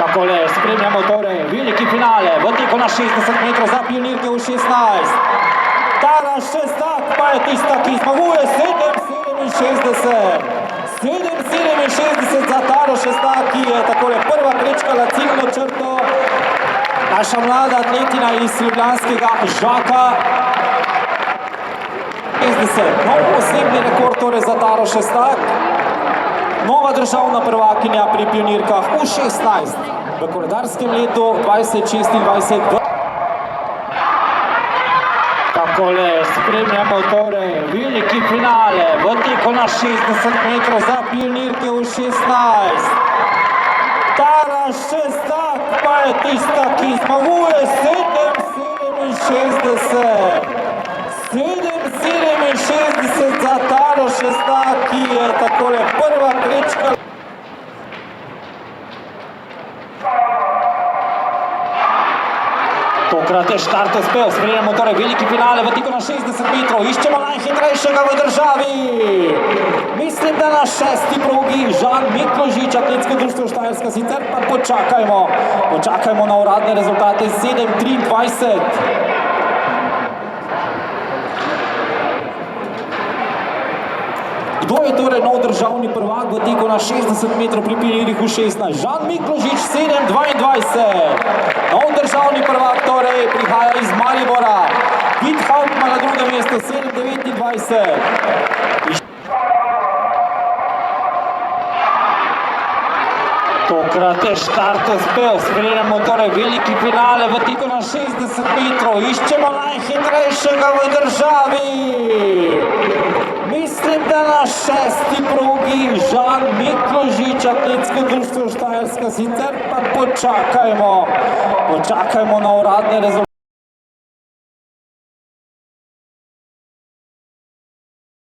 Takole, spremljamo torej veliki finale v teku na 60 metrov za pionirke v 16. Tara Šestak pa je tista, ki zmaguje 7,67 za Taro Šestak, ki je takole prva prečkala ciljno črto. Naša mlada atletina iz ljubljanskega Žaka. 60, nov osebni rekord torej za Taro Šestak. Nova državna prvakinja pri pionirkah v 16 v koledarskem letu 2026. Takole, spremljamo torej veliki finale v teku na 60 metrov za pionirke v 16. Tara Šestak pa je tista, ki zmaguje 7,67 za Taro Šestak, ki je takole prva prečkala. Tokrat je štart uspel, spremljamo torej veliki finale v teku na 60 metrov, iščemo najhitrejšega v državi. Mislim, da na 6. progi Žan Mikložič, Atletsko društvo Štajerska, sicer pa počakajmo na uradne rezultate 7:23. Kdo je torej nov državni prvak v teku na 60 metrov pri pionirjih v 16? Žan Mikložič 7:22. Nov državni prvak torej prihaja iz Maribora. Vid Hauptmann na drugem mestu 7:29. Tokrat je štart uspel, spremljamo torej veliki finale v teku na 60 metrov, iščemo najhitrejšega v državi. Mislim, da na 6. progi Žan Mikložič, Atletsko društvo Štajerska, sicer pa počakajmo na uradne rezultate.